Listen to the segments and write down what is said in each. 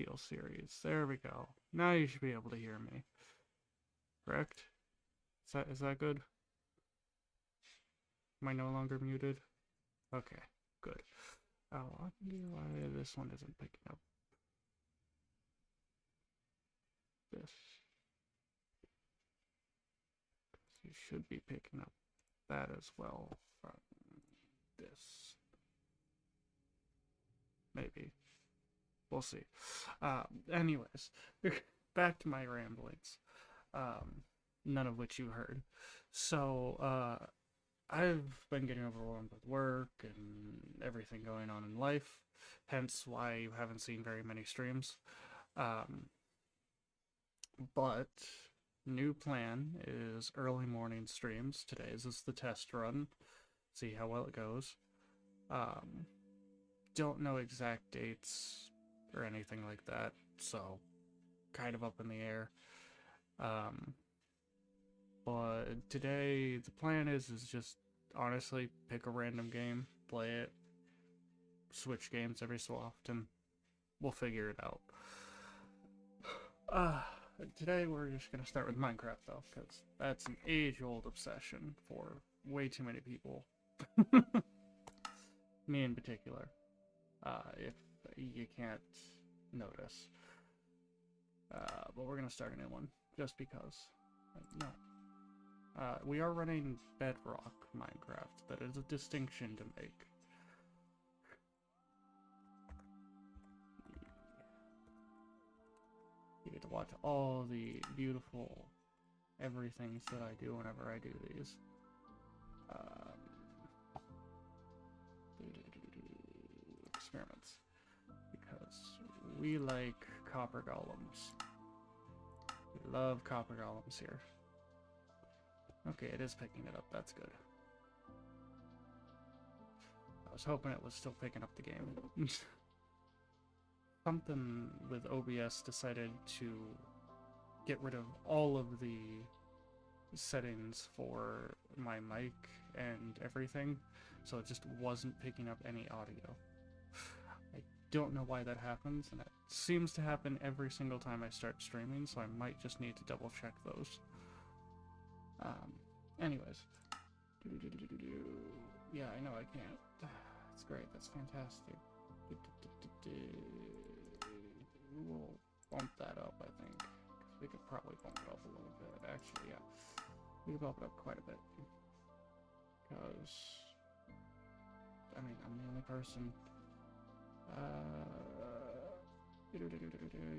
Steel Series. There we go. Now you should be able to hear me. Correct? Is that good? Am I no longer muted? Okay, good. Oh, I wonder why this one isn't picking up this. You should be picking up that as well from this. Maybe. We'll see. Anyways, back to my ramblings. None of which you heard. So, I've been getting overwhelmed with work and everything going on in life, hence why you haven't seen very many streams. Um, but new plan is early morning streams. Today's is the test run. See how well it goes. Don't know exact dates or anything like that, so kind of up in the air. But today the plan is just honestly pick a random game, play it, switch games every so often. We'll figure it out. Today we're just gonna start with Minecraft though, because that's an age-old obsession for way too many people. Me in particular. If you can't notice. But we're gonna start a new one, just because. No. We are running Bedrock Minecraft. That is a distinction to make. You get to watch all the beautiful everythings that I do whenever I do these. Experiments. Because we like copper golems. We love copper golems here. Okay, it is picking it up. That's good. I was hoping it was still picking up the game. Something with OBS decided to get rid of all of the settings for my mic and everything, so it just wasn't picking up any audio. I don't know why that happens, and it seems to happen every single time I start streaming, so I might just need to double check those. Anyways. Yeah, I know I can't. That's great, that's fantastic. We'll bump that up, I think. We could probably bump it up a little bit. Actually, yeah. We could bump it up quite a bit. Because, I mean, I'm the only person.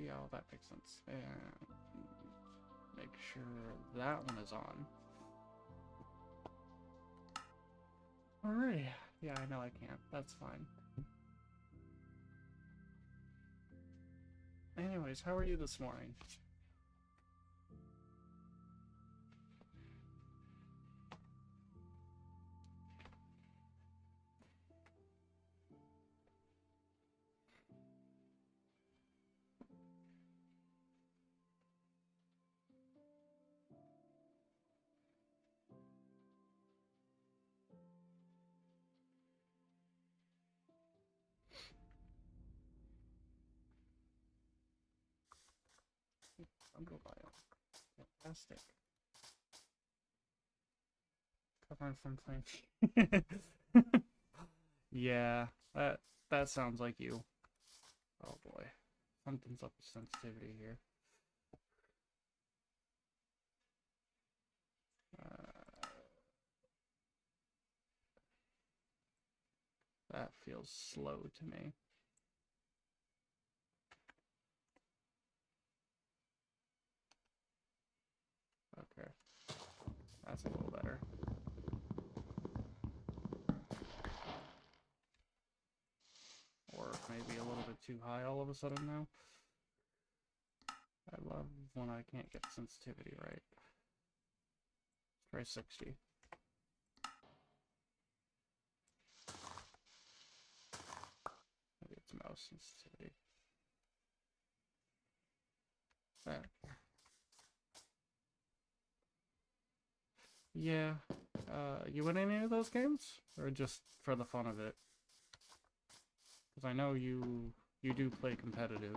Yeah, well, that makes sense. And make sure that one is on. Alright. Yeah, I know I can't. That's fine. Anyways, how are you this morning? Fungal biome. Fantastic. Covering from playing. Yeah, that sounds like you. Oh boy. Something's up with sensitivity here. That feels slow to me. Okay. That's a little better. Or maybe a little bit too high all of a sudden now. I love when I can't get sensitivity right. Let's try 60. Maybe it's mouse sensitivity. There. Yeah. You win any of those games? Or just for the fun of it? Because I know you do play competitive.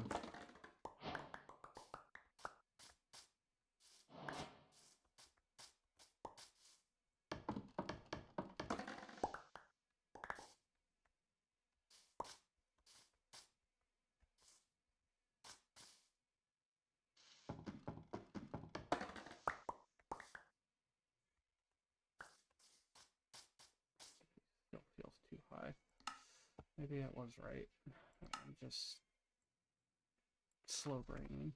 Maybe it was right. I'm just slow braining.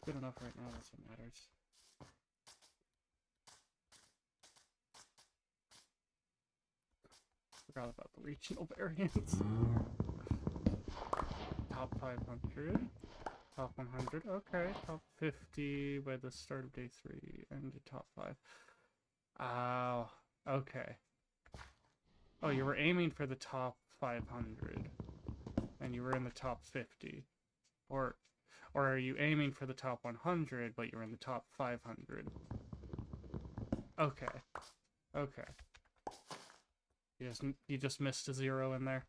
Good enough right now, that's what matters. Forgot about the regional variants. Top 500. Top 100. Okay. Top 50 by the start of day 3. And the top 5. Oh, okay. Oh, you were aiming for the top 500. And you were in the top 50. Or are you aiming for the top 100, but you're in the top 500? Okay. Okay. You just missed a 0 in there.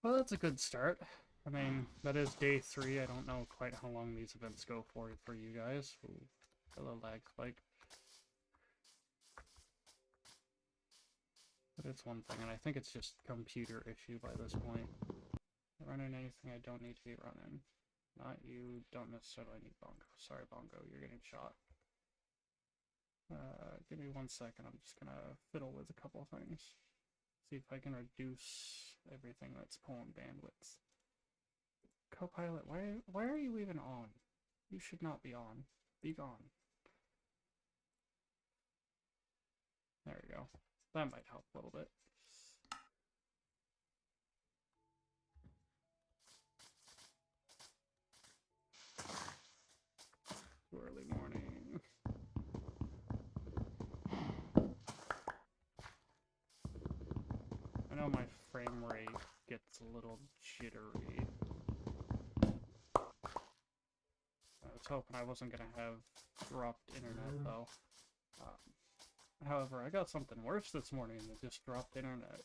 Well, that's a good start. I mean, that is day 3. I don't know quite how long these events go for you guys. Ooh, hello, lag spike. But it's one thing, and I think it's just computer issue by this point. Running anything I don't need to be running. Not you, don't necessarily need Bongo. Sorry, Bongo, you're getting shot. Give me 1 second, I'm just gonna fiddle with a couple things. See if I can reduce everything that's pulling bandwidth. Copilot, why are you even on? You should not be on. Be gone. There we go. That might help a little bit. Early morning. I know my frame rate gets a little jittery. I was hoping I wasn't gonna have dropped internet though. However, I got something worse this morning than just dropped internet.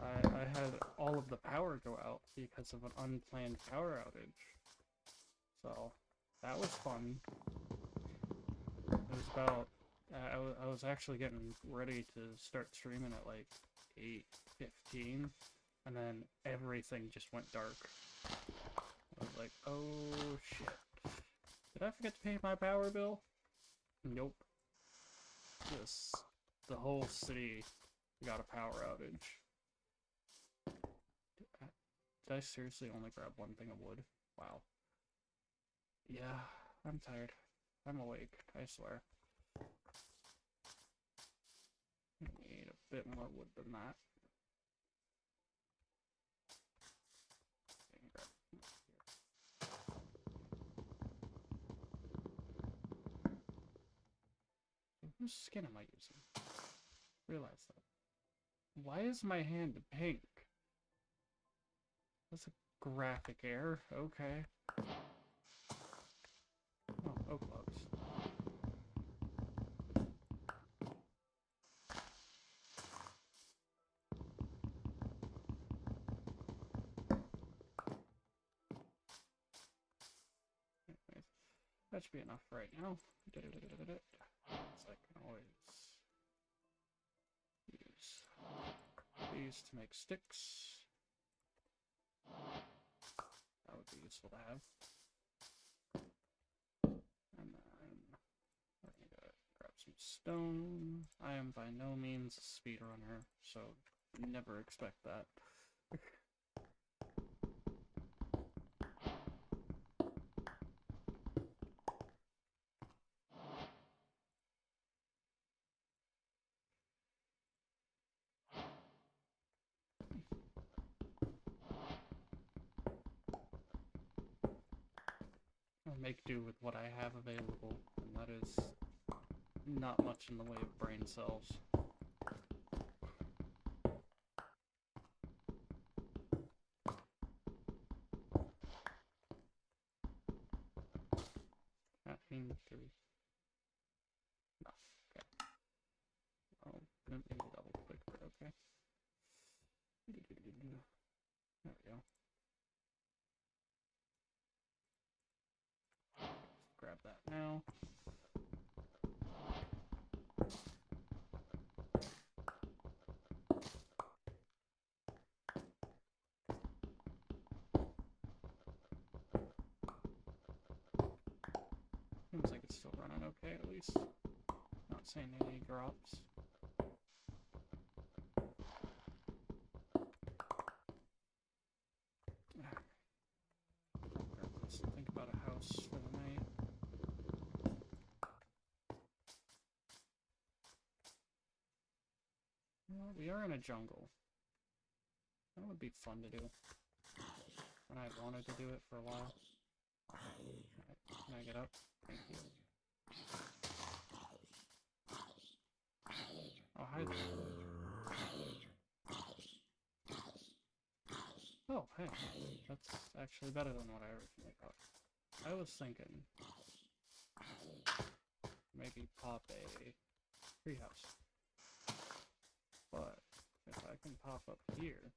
I had all of the power go out because of an unplanned power outage. So, that was fun. It was about... I was actually getting ready to start streaming at like 8:15, and then everything just went dark. I was like, oh shit. Did I forget to pay my power bill? Nope. The whole city got a power outage. Did I seriously only grab one thing of wood? Wow. Yeah, I'm tired. I'm awake, I swear. I need a bit more wood than that. Whose skin am I using? Realize that. Why is my hand pink? That's a graphic error. Okay. Oh, oak logs. Anyways, that should be enough right now. So I can always use these to make sticks. That would be useful to have. And then we're gonna grab some stone. I am by no means a speedrunner, so never expect that. I'll make do with what I have available, and that is not much in the way of brain cells. Caffeine 3. No, okay. Oh, maybe double click, but okay. There we go. Let's grab that now. okay at least. Not seeing any drops. Let's think about a house for the night. Well, we are in a jungle. That would be fun to do. And I've wanted to do it for a while. Can I get up? Thank you. Oh, hi there. Oh, hey. That's actually better than what I originally thought. I was thinking maybe pop a treehouse. But if I can pop up here,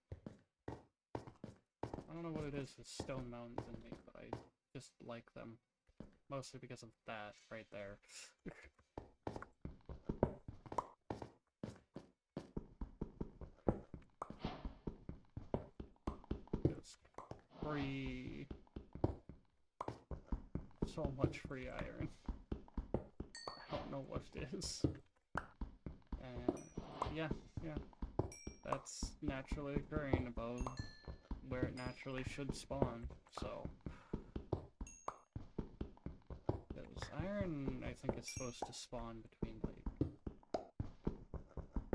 I don't know what it is with stone mountains in me, but I just like them. Mostly because of that right there. Just free. So much free iron. I don't know what it is. And yeah. That's naturally occurring above where it naturally should spawn, so. Because iron, I think, is supposed to spawn between, like,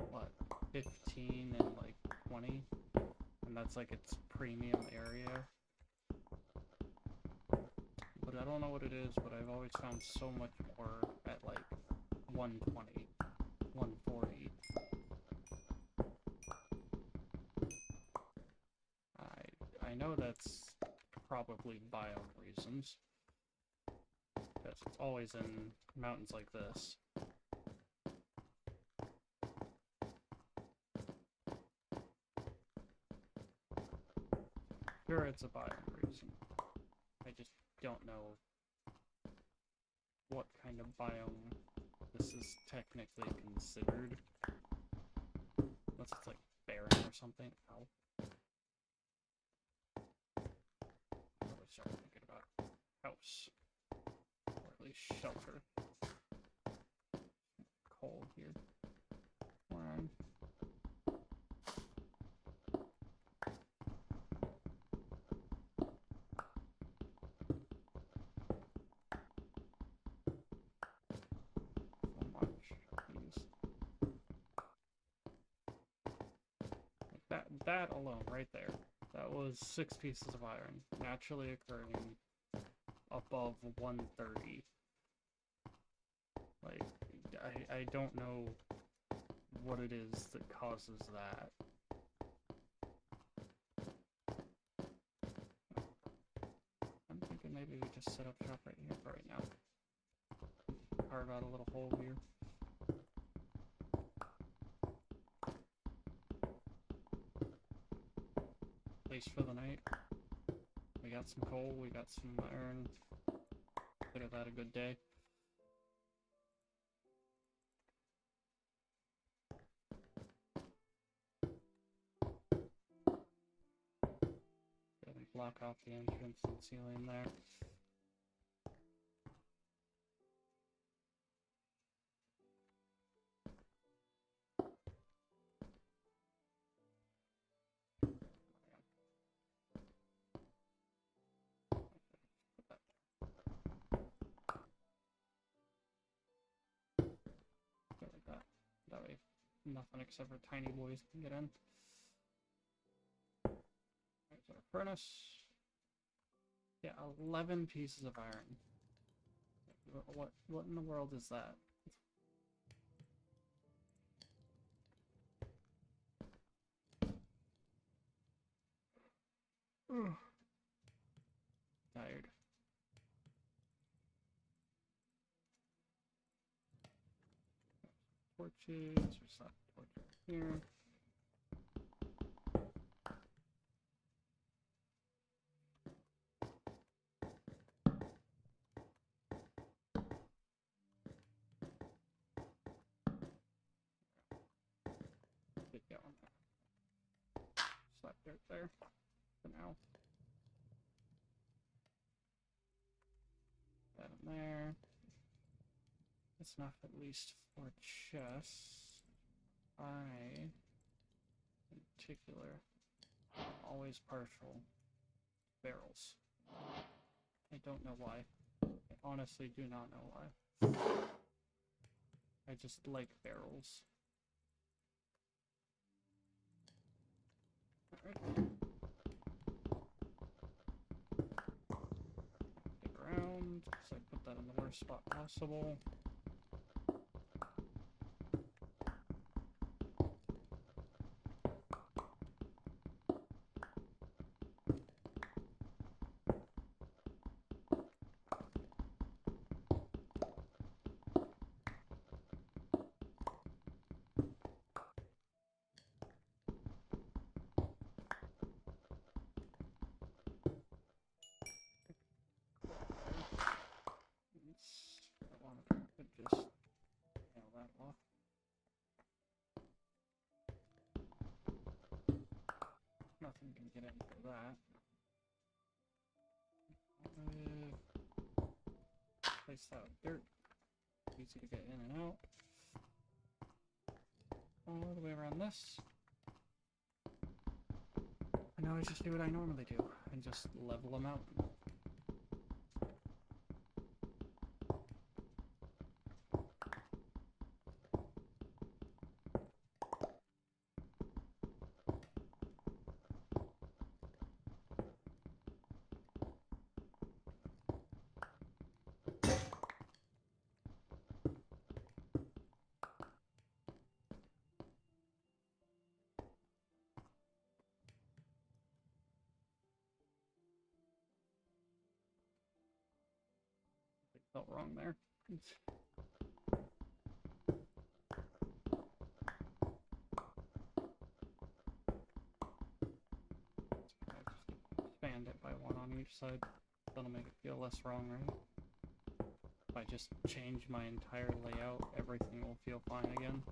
what, 15 and, like, 20? And that's, like, its premium area. But I don't know what it is, but I've always found so much more at, like, 120, 140. I know that's probably biome reasons, because it's always in mountains like this. Sure, it's a biome reason. I just don't know what kind of biome this is technically considered. Unless it's like barren or something. Ow. Probably start thinking about house. Or at least shelter. Cold here. Warm. So much. Please. Like that alone, right there. That was 6 pieces of iron, naturally occurring above 130. Like, I don't know what it is that causes that. I'm thinking maybe we just set up shop right here for right now. Carve out a little hole here. Place for the night. We got some coal, we got some iron. Consider that a good day. Go ahead and block off the entrance and ceiling there. Like that. That way nothing except for tiny boys can get in. There's our furnace. Yeah, 11 pieces of iron. What in the world is that? Tired. Torches. There's that torch right here. Get going. Slap dirt there for now. That in there. It's enough at least for chests. I, in particular, am always partial barrels. I don't know why. I honestly do not know why. I just like barrels. Alright. Dig around, so I put that in the worst spot possible. I could just nail that off. Nothing can get into that. Place that with dirt. Easy to get in and out. All the way around this. And now I just do what I normally do and just level them out. Felt wrong there. Expand it by one on each side. That'll make it feel less wrong, right? If I just change my entire layout, everything will feel fine again.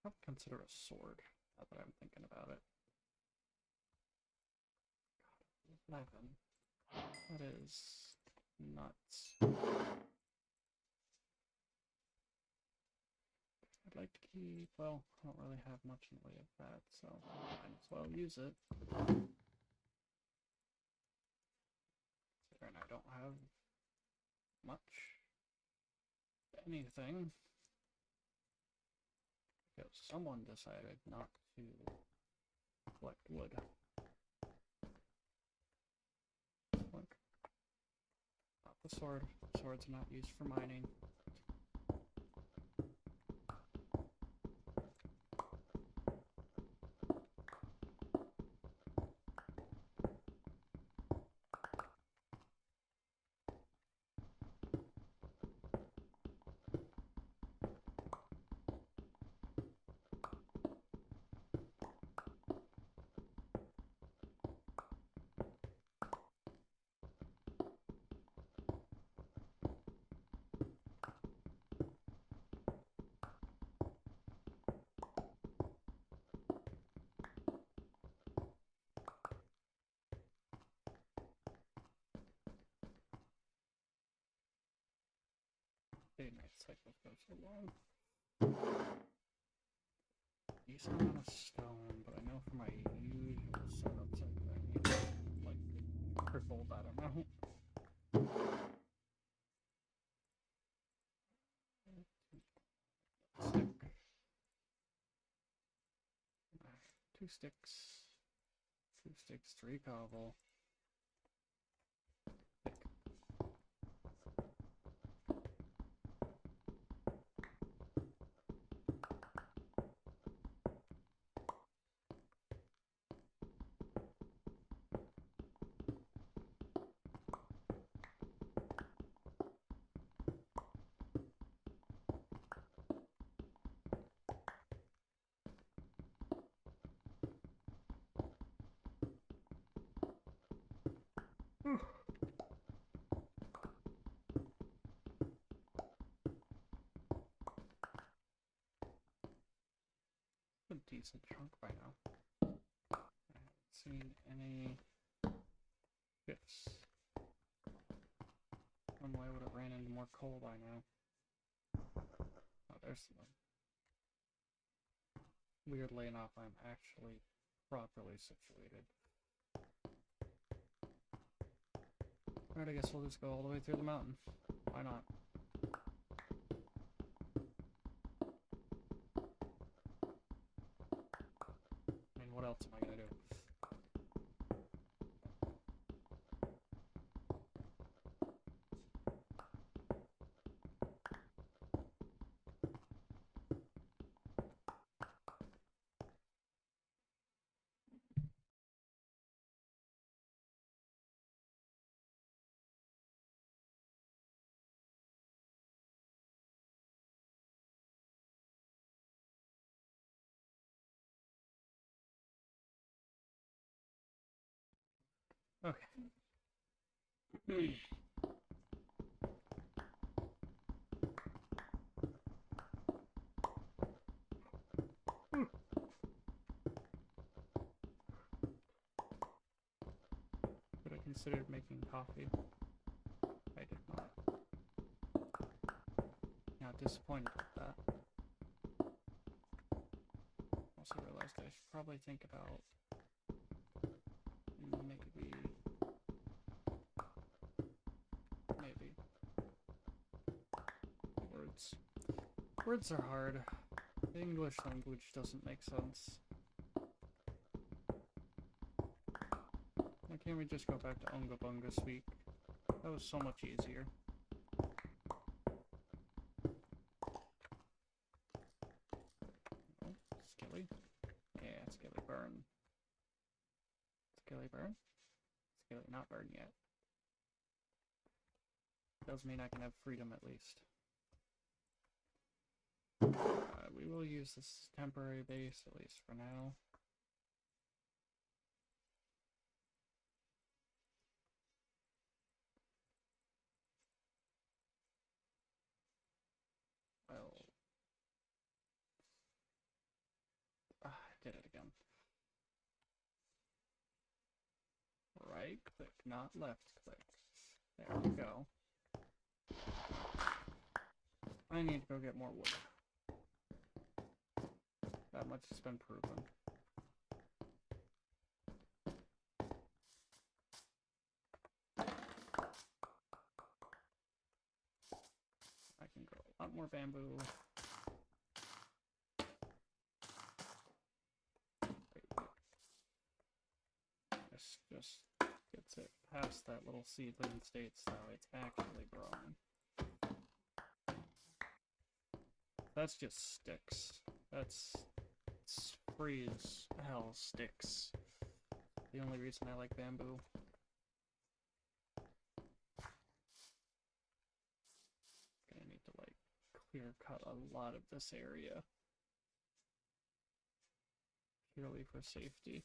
I'll consider a sword, now that I'm thinking about it. 11. That is nuts. I'd like to keep, well, I don't really have much in the way of that, so might as well use it. Considering I don't have much anything. Because someone decided not to collect wood. Look. Not the sword. Swords are not used for mining. Day-night cycles go so long. Decent amount of stone, but I know for my usual setups I need like triple that amount. Stick. 2 sticks. 2 sticks, 3 cobble. A decent chunk by now. I haven't seen any fifths. Normally I would have ran into more coal by now. Oh, there's some. Weirdly enough, I'm actually properly situated. Alright, I guess we'll just go all the way through the mountain. Why not? I mean, what else am I gonna do? Okay. But I considered making coffee. I did not. Now, disappointed with that. Also realized I should probably think about maybe words. Words are hard. The English language doesn't make sense. Why can't we just go back to Unga Bunga speak? That was so much easier. Oh, Skilly? Yeah, Skilly burn. Skilly burn? Skilly not burn yet. Does mean I can have freedom at least. We will use this temporary base, at least for now. Well, I did it again. Right click, not left click. There we go. I need to go get more wood. That much has been proven. I can grow a lot more bamboo. This just gets it past that little seedling state, so it's actually growing. That's just sticks. That's free as hell sticks. The only reason I like bamboo. Gonna need to like clear cut a lot of this area. Purely for safety.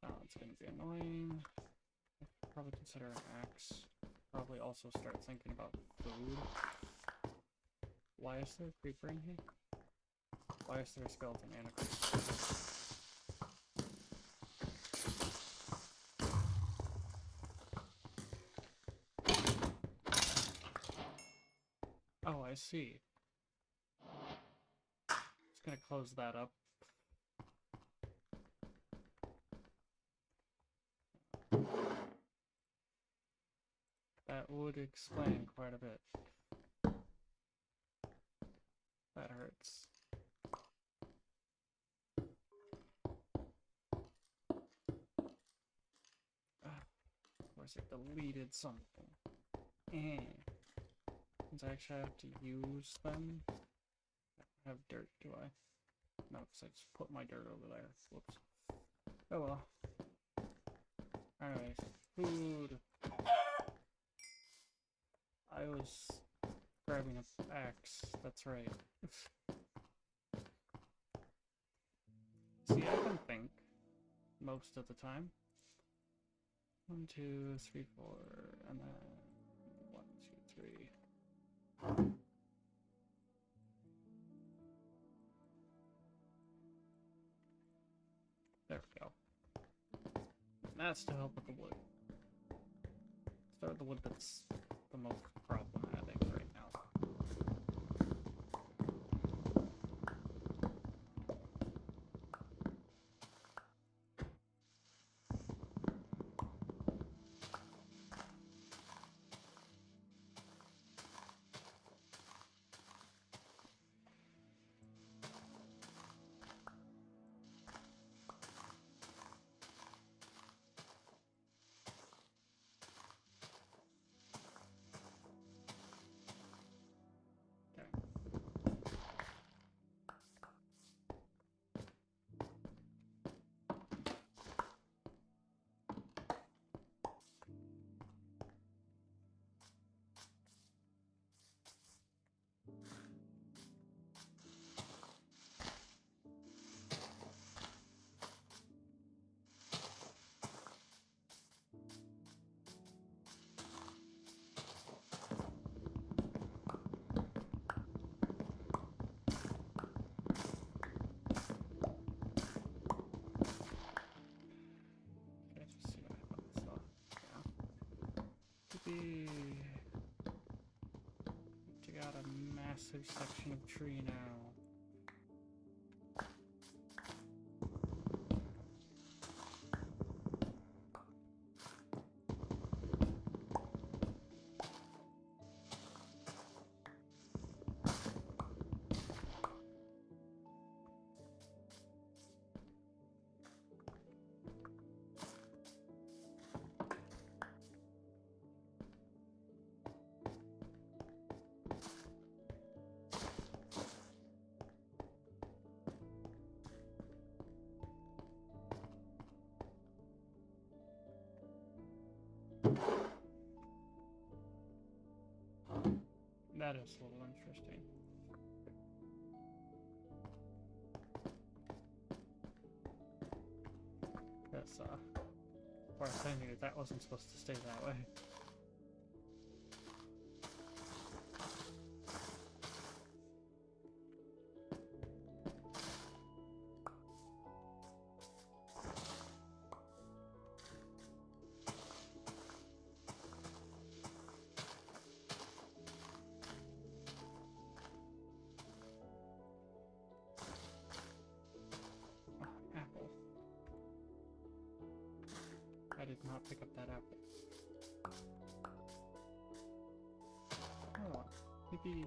Oh, it's gonna be annoying. I could probably consider an axe. Probably also start thinking about food. Why is there a creeper in here? Why is there a skeleton and a creeper? Oh, I see. Just gonna close that up. That would explain quite a bit. That hurts. Of course, it deleted something. Since I actually have to use them. I don't have dirt, do I? No, because I just put my dirt over there. Whoops. Oh well. Anyways, food. I was grabbing an axe, that's right. See, I can think most of the time. 1, 2, 3, 4, and then 1, 2, 3. There we go. That's to help with the wood. Start with the wood that's the most problematic right now. Check out a massive section of tree now. That is a little interesting. Because, as far as I knew, that wasn't supposed to stay that way. I did not pick up that apple. Oh, maybe...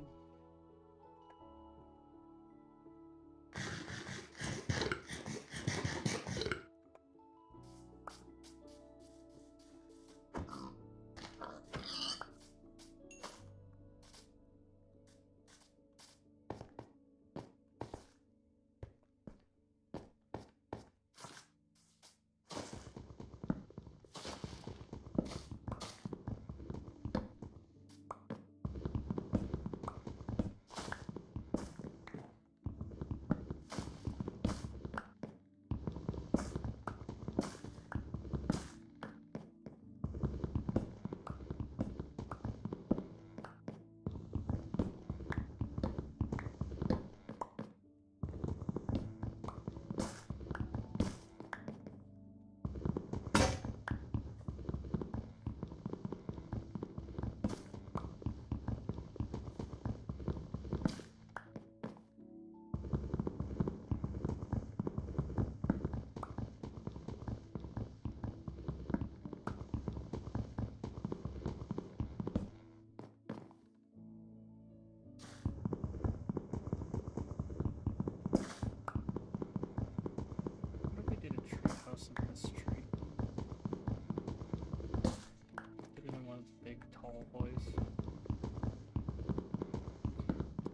Boys.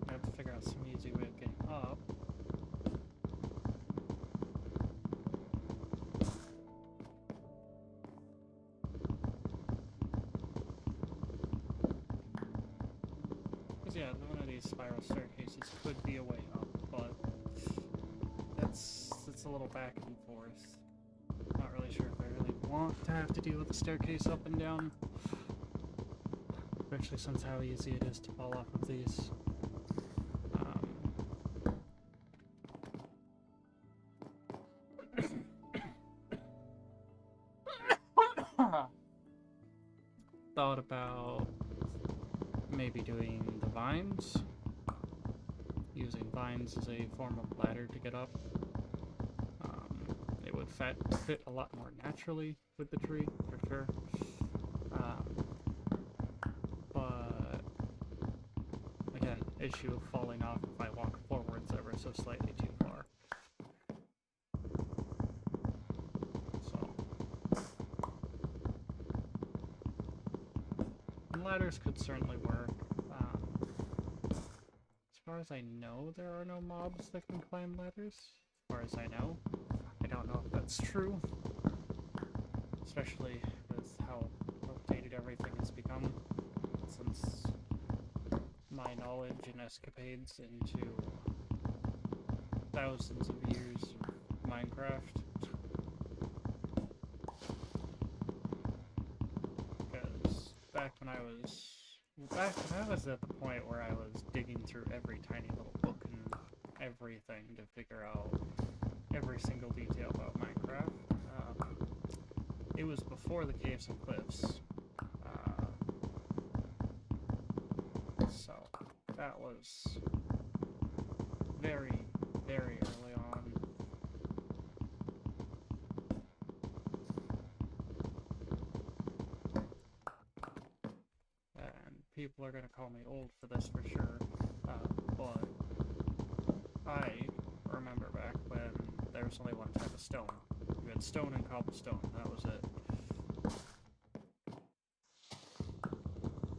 I have to figure out some easy way of getting up. Because yeah, one of these spiral staircases could be a way up, but it's a little back and forth. Not really sure if I really want want to have to deal with the staircase up and down. Especially since how easy it is to fall off of these. Thought about maybe doing the vines. Using vines as a form of ladder to get up. It would fit a lot more naturally with the tree, for sure. But again, issue of falling off if I walk forwards ever so slightly too far. So, and ladders could certainly work. As far as I know, there are no mobs that can climb ladders. As far as I know. I don't know if that's true. Especially with how outdated everything has become since my knowledge and escapades into thousands of years of Minecraft. Because back when I was at the point where I was digging through every tiny little book and everything to figure out every single detail about Minecraft. It was before the caves and cliffs. So that was very, very early on. And people are going to call me old for this for sure. But I remember back when there was only one type of stone. You had stone and cobblestone, that was it.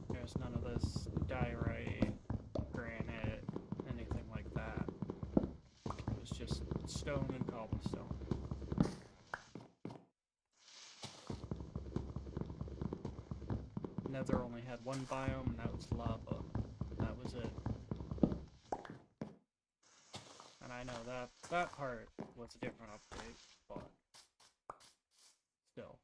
There's none of this diorite, granite, anything like that. It was just stone and cobblestone. Nether only had one biome, and that was lava. That was it. And I know that part was a different update, but still.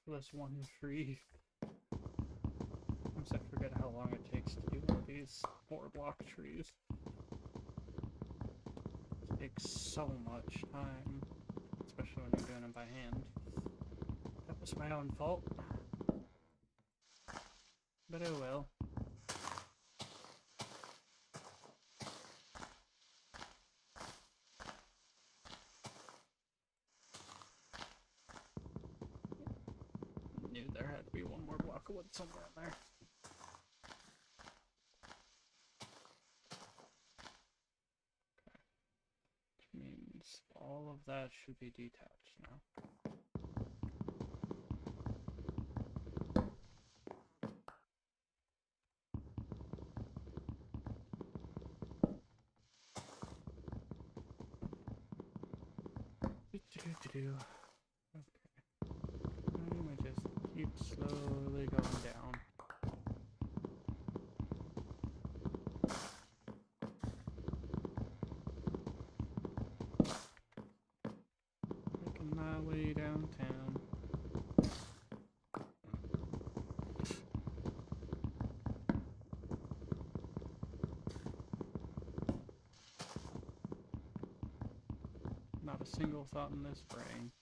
This one tree. Sometimes I forget how long it takes to do one of these 4-block trees. It takes so much time, especially when you're doing them by hand. That was my own fault. But oh well. Knew there had to be one more block of wood somewhere in there. Okay. Which means all of that should be detached now. Okay. And we just keep slowly going down. Making my way downtown. Not a single thought in this brain.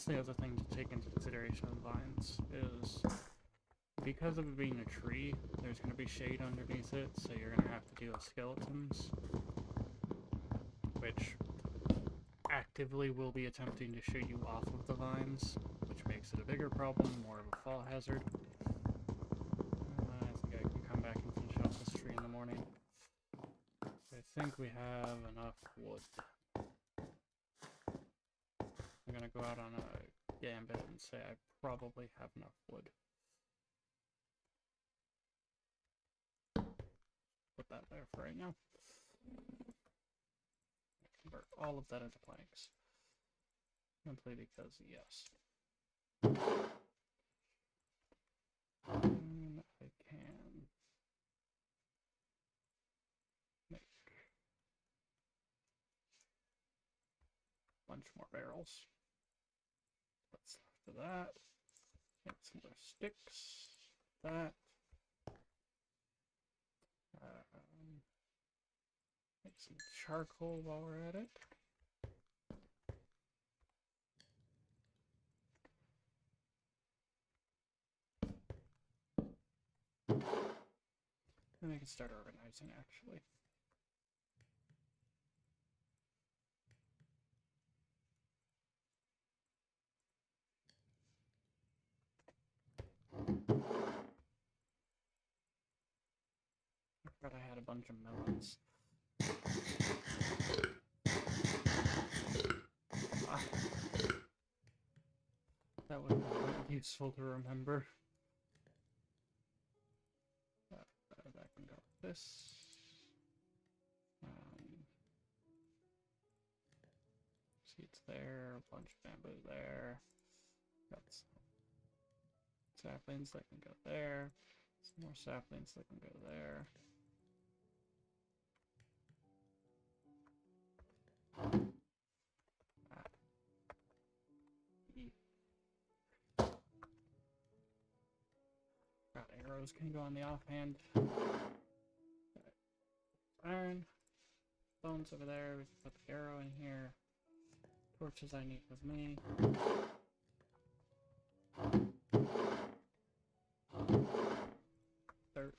lastly, other thing to take into consideration of vines is because of it being a tree, there's going to be shade underneath it, so you're going to have to deal with skeletons, which actively will be attempting to shoot you off of the vines, which makes it a bigger problem, more of a fall hazard. I think I can come back and finish off this tree in the morning. I think we have enough wood. I'm gonna go out on a gambit and say I probably have enough wood. Put that there for right now. Convert all of that into planks. Simply because, yes. And I can make a bunch more barrels. What's left of that? Make some more sticks. That. Make some charcoal while we're at it. And I can start organizing, actually. I forgot I had a bunch of melons. That would be useful to remember. That can go with this. Seeds there, a bunch of bamboo there. Got some saplings that can go there. Some more saplings that can go there. Got arrows can go on the offhand. Iron. Bones over there. We can put the arrow in here. Torches I need with me. Dirt.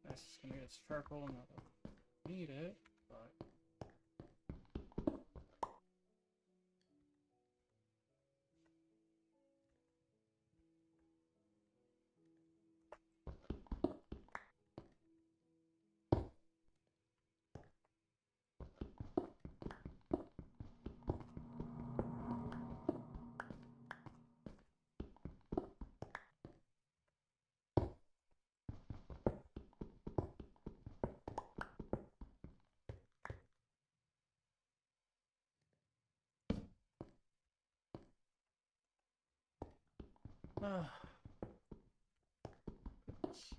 This is gonna get charcoal and I don't need it, but goodness.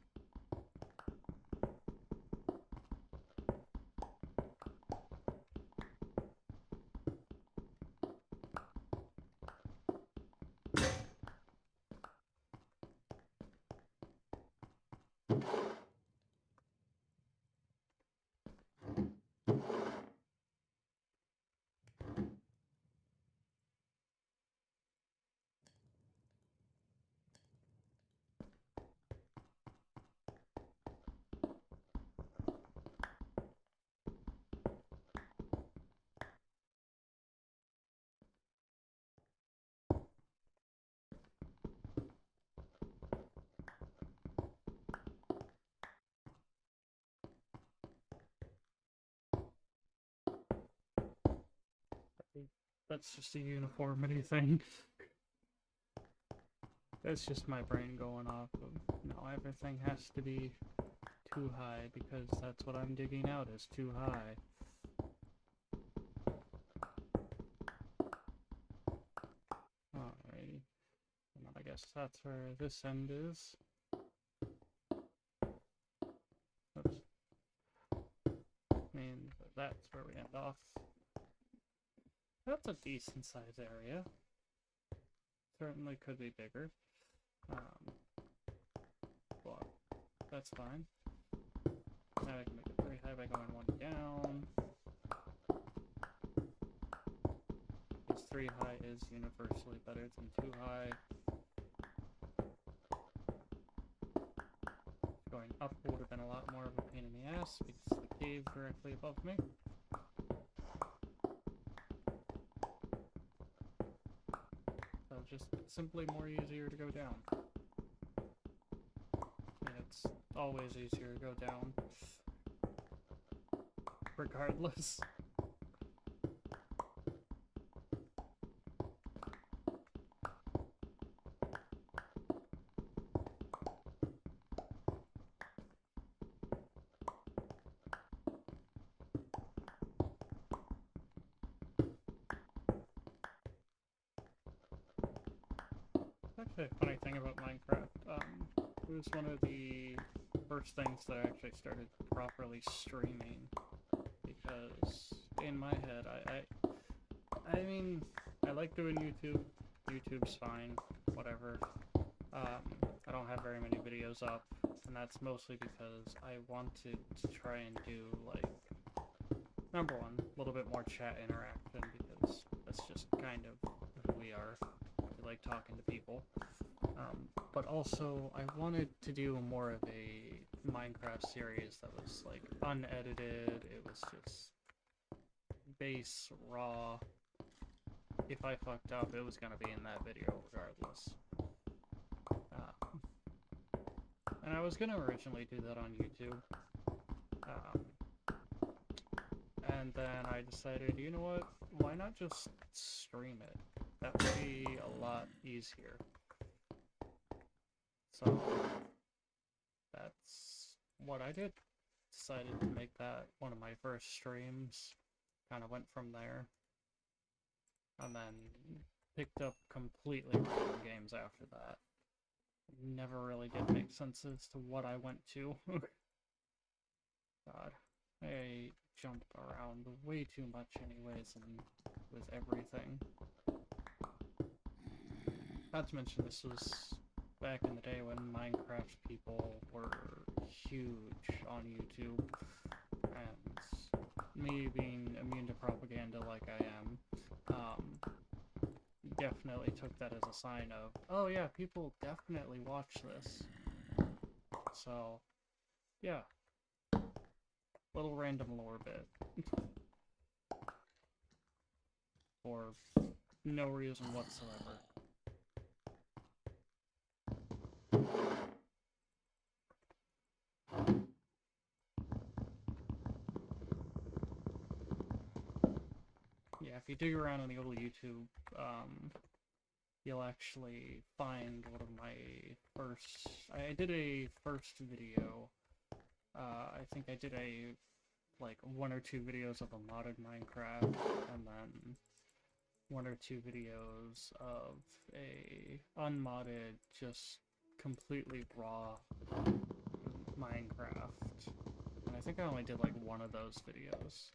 That's just a uniformity thing. That's just my brain going off of, no, everything has to be too high because that's what I'm digging out is too high. Alrighty. Well, I guess that's where this end is. Oops. I mean, that's where we end off. That's a decent size area. Certainly could be bigger. But that's fine. Now I can make it 3 high by going 1 down. 3 high is universally better than 2 high. Going up would have been a lot more of a pain in the ass because the cave's directly above me. So just simply more easier to go down. And it's always easier to go down. Regardless. Actually, a funny thing about Minecraft, it was one of the first things that I actually started properly streaming, because in my head, I mean, I like doing YouTube. YouTube's fine, whatever. I don't have very many videos up, and that's mostly because I wanted to try and do, like, number one, a little bit more chat interaction, because that's just kind of who we are. We like talking to people. But also, I wanted to do more of a Minecraft series that was, like, unedited. It was just base, raw. If I fucked up, it was gonna be in that video regardless. And I was gonna originally do that on YouTube. And then I decided, you know what, why not just stream it? That would be a lot easier. So, that's what I did. Decided to make that one of my first streams. Kind of went from there. And then picked up completely random games after that. Never really did make sense as to what I went to. God. I jump around way too much anyways, and with everything. Not to mention, this was back in the day when Minecraft people were huge on YouTube, and me being immune to propaganda like I am, definitely took that as a sign of, oh yeah, people definitely watch this. So, yeah. Little random lore bit. For no reason whatsoever. Yeah, if you dig around on the old YouTube, you'll actually find one of my first... I did a first video. I think I did like 1 or 2 videos of a modded Minecraft, and then 1 or 2 videos of a unmodded, just completely raw Minecraft. And I think I only did like 1 of those videos.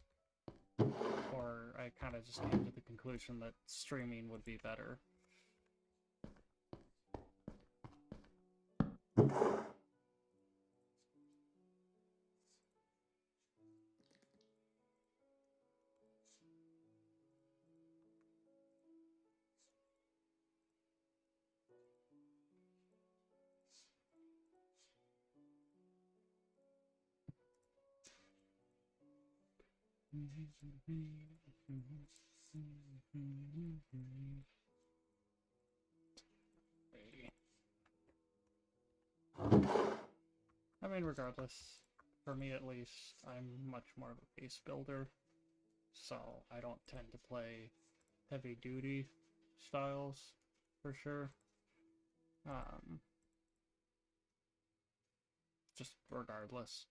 Or I kind of just came to the conclusion that streaming would be better. I mean, regardless, for me at least, I'm much more of a base builder, so I don't tend to play heavy-duty styles, for sure. Just regardless.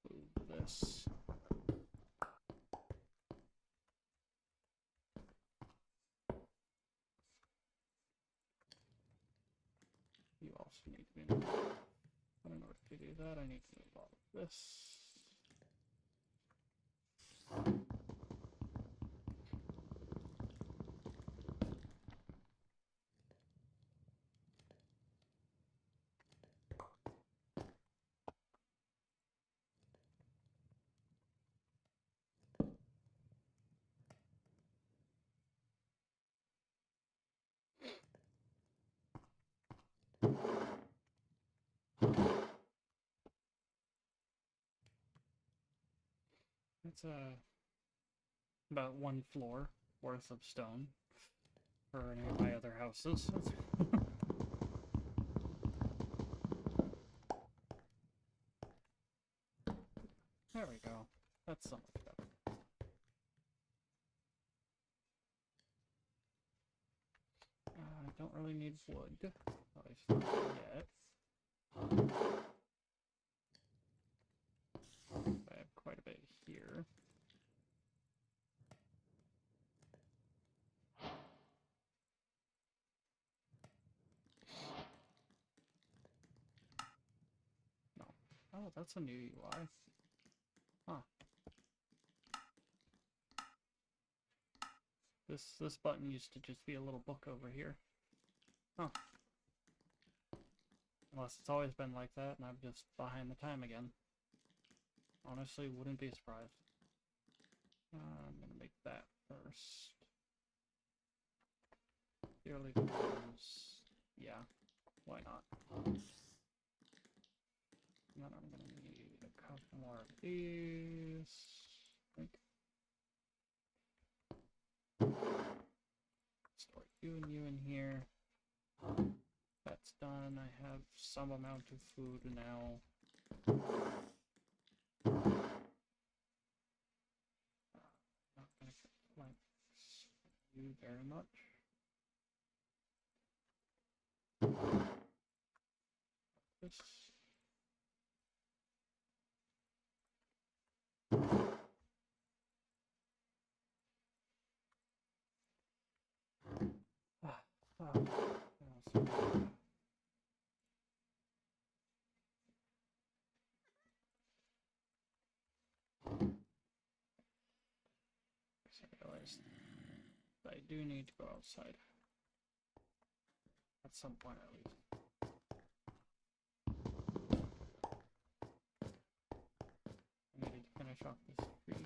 Move this. You also need to be moved. But in order to do that, I need to move all of this. It's about one floor worth of stone for any of my other houses. There we go. That's so much better. I don't really need wood. At least not yet. I have quite a bit here. No. Oh, that's a new UI. Huh. This button used to just be a little book over here. Huh. Unless it's always been like that and I'm just behind the time again. Honestly, wouldn't be surprised. I'm gonna make that first. Purely because, yeah, why not? And then I'm gonna need a couple more of these. Store you and you in here. That's done. I have some amount of food now. Not gonna like you very much. This. I realized I do need to go outside. At some point, at least. I needed to finish off this tree.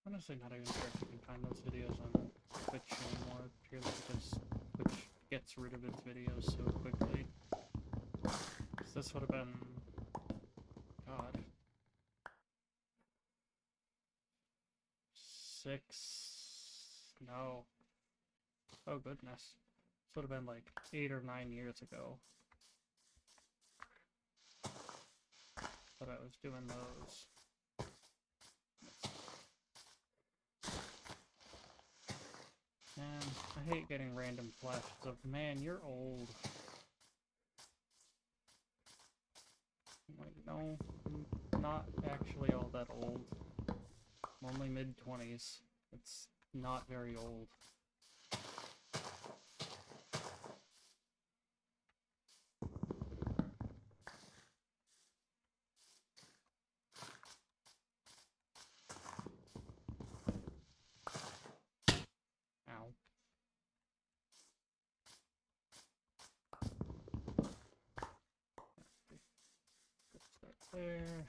Honestly, not even sure if you can find those videos on Twitch anymore, purely because Twitch gets rid of its videos so quickly. So this would have been... God. 6... No. Oh goodness. This would have been like 8 or 9 years ago that I was doing those. Man, I hate getting random flashes of, man, you're old. I'm like, no, I'm not actually all that old. I'm only mid-20s. It's not very old. Ow. Start there.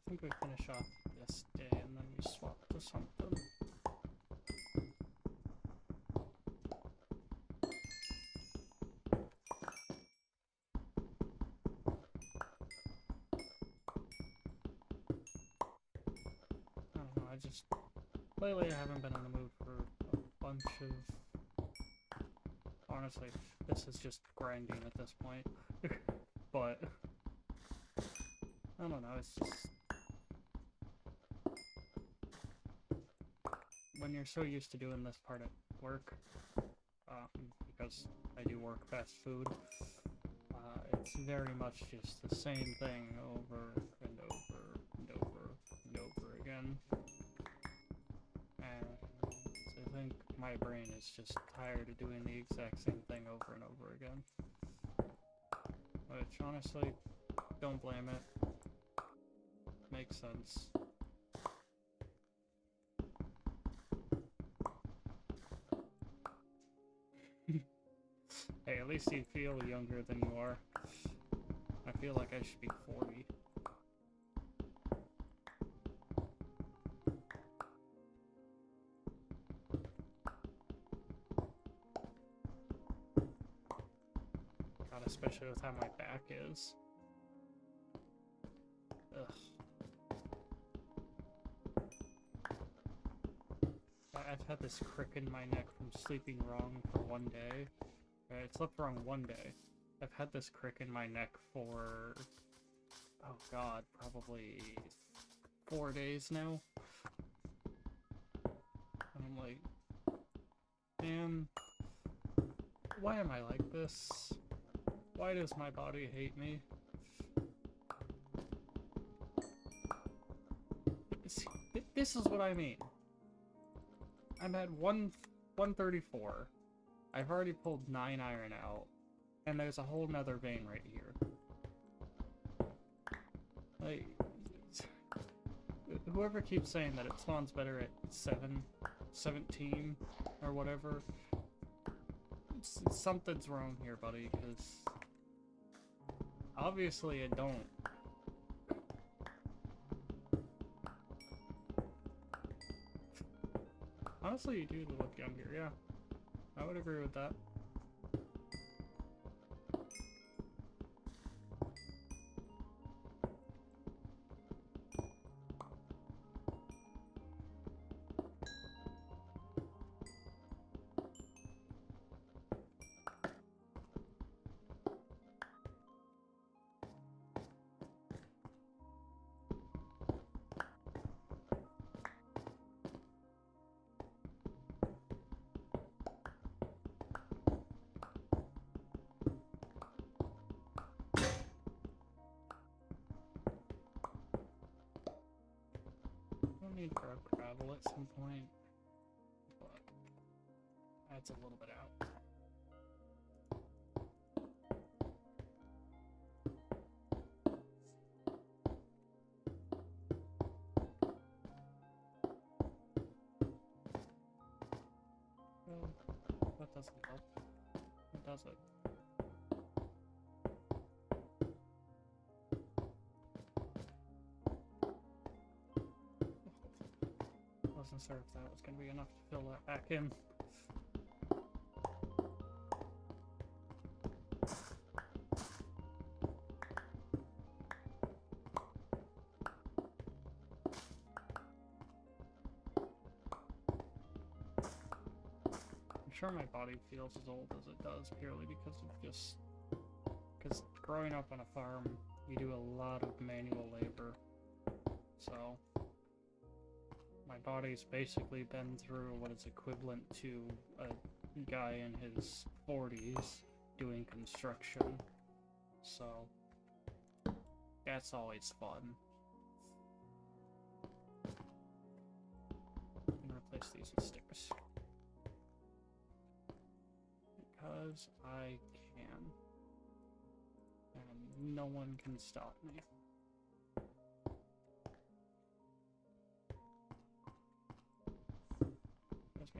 think we finish off this day and then we swap to something. I don't know, lately I haven't been in the mood for a bunch of... Honestly, this is just grinding at this point. But... I don't know, it's just... When you're so used to doing this part at work, because I do work fast food, it's very much just the same thing over and over and over and over again. And I think my brain is just tired of doing the exact same thing over and over again. Which, honestly, don't blame it. Makes sense. Hey, at least you feel younger than you are. I feel like I should be 40. God, especially with how my back is. Ugh. I've had this crick in my neck from sleeping wrong for one day. I slept wrong one day. I've had this crick in my neck for, oh god, probably 4 days now. And I'm like, man, why am I like this? Why does my body hate me? See, this is what I mean. I'm at 134. I've already pulled 9 iron out, and there's a whole nother vein right here. Like, whoever keeps saying that it spawns better at 17, or whatever, something's wrong here, buddy, because obviously it don't. Honestly, you do look younger, yeah. I would agree with that. I'll need for a gravel at some point, but that's a little bit out. Well, that doesn't help. It does it. Wasn't sure if that was going to be enough to fill that back in. I'm sure my body feels as old as it does purely because growing up on a farm, you do a lot of manual labor, so my body's basically been through what is equivalent to a guy in his 40s doing construction, so that's always fun. I'm gonna replace these with stickers. Because I can. And no one can stop me.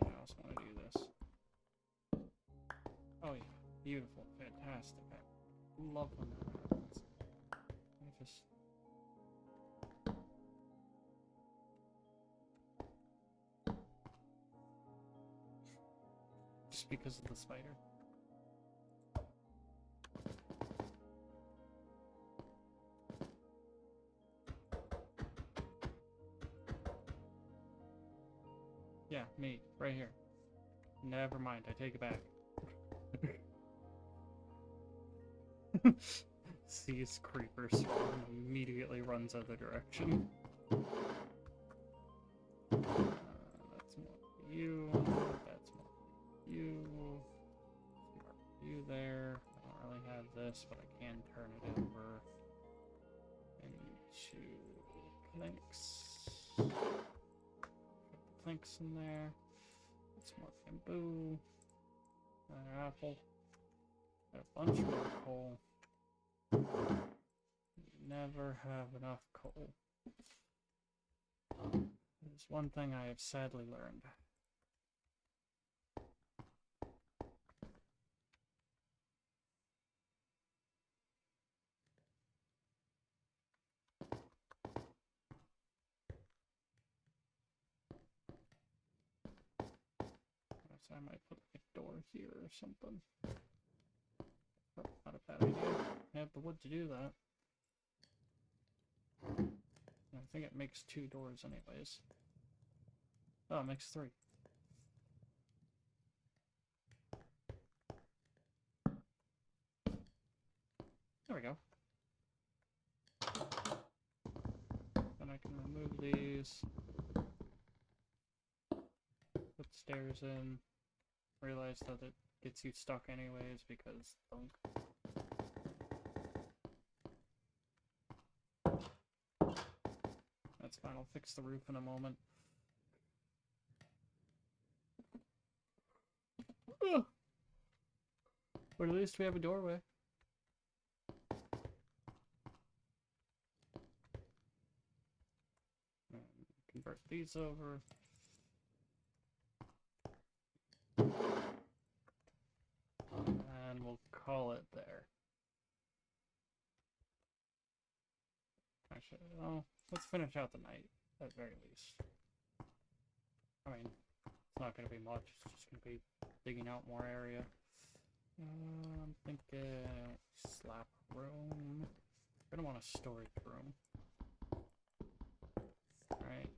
I also want to do this. Oh yeah, beautiful, fantastic. I love when that happens. I just... just because of the spider. Yeah, me, right here. Never mind, I take it back. Sees creeper spawn, immediately runs other direction. That's more for you. That's more for you. More for you there. I don't really have this, but I can turn it over into planks. Put the planks in there. That's more bamboo. Another apple. Got a bunch more coal. Never have enough coal. There's one thing I have sadly learned. So I might put like a door here or something. Oh, not a bad idea. I have the wood to do that. I think it makes 2 doors anyways. Oh, it makes 3. There we go. Then I can remove these. Put stairs in. Realize that it gets you stuck anyways because thunk. That's fine, I'll fix the roof in a moment. But at least we have a doorway. And convert these over. And we'll call it there. Actually, well, let's finish out the night, at very least. I mean, it's not going to be much, it's just going to be digging out more area. I'm thinking slap room. I'm going to want a storage room. Alright.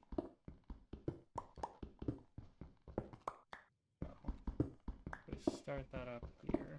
So, let's start that up here.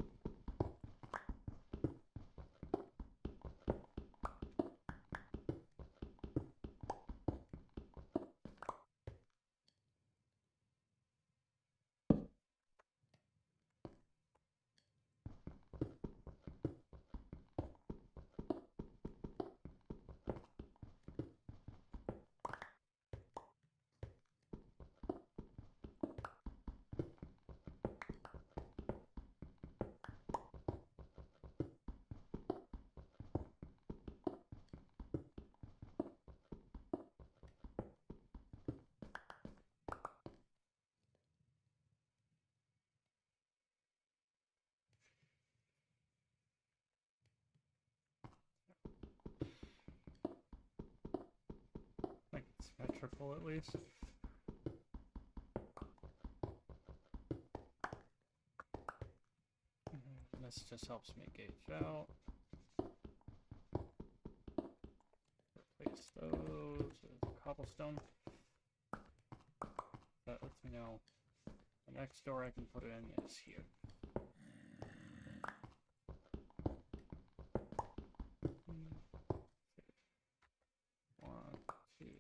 Like it's symmetrical at least. And this just helps me gauge out. Replace those with cobblestone. That lets me know the next door I can put it in is here. One, two,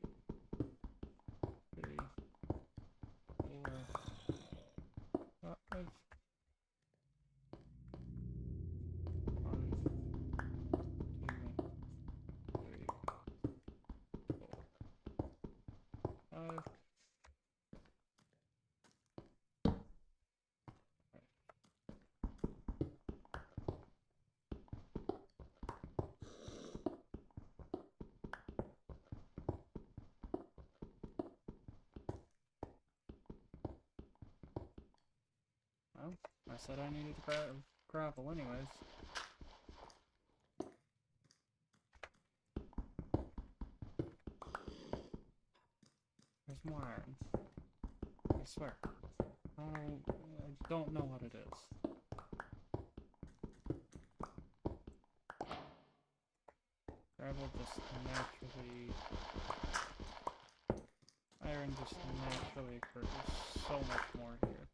3, 4, 5. 1, 2, 3, 4, 5. Well, I said I needed to gravel anyways. There's more iron. I swear. Oh, I I don't know what it is. Gravel just naturally... Iron just naturally occurs so much more here.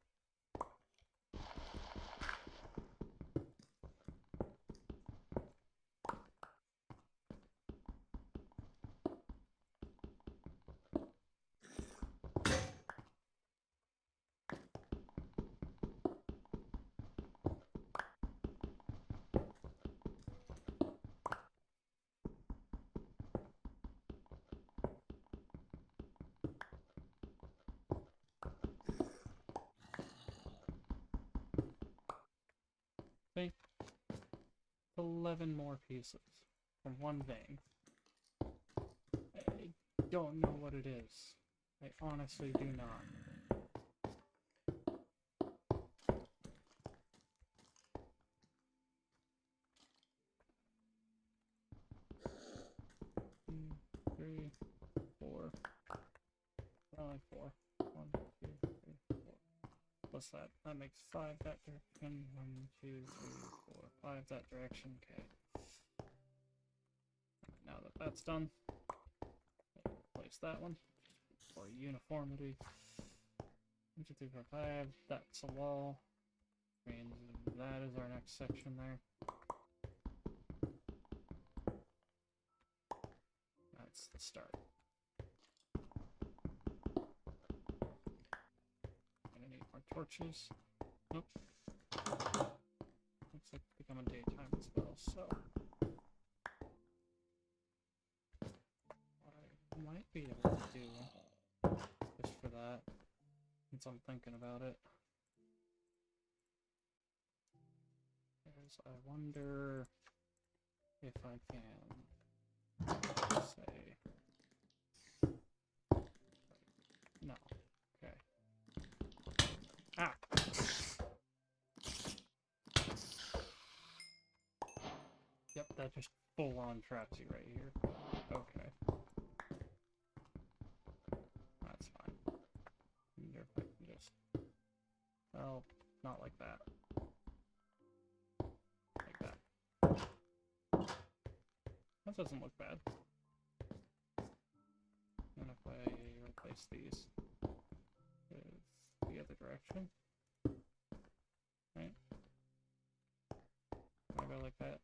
See? 11 more pieces from one vein. I don't know what it is. I honestly do not. Two, three, four. Only four. One, two, three, four. Plus that. That makes 5 that direction. 1, 2, 3, 4, 5 that direction. Okay. Now that that's done, replace that one for uniformity. 1, 2, 3, 4, 5. That's a wall. Means that is our next section there. That's the start. Gonna need more torches. Nope. Looks like it's becoming daytime as well, so what I might be able to do, just for that, since I'm thinking about it, is I wonder if I can say no. Okay. Ah! Yep, that just full on traps you right here. Okay. That's fine. I wonder if I can just... well, not like that. Like that. That doesn't look bad. And if I replace these with the other direction, right? I go like that.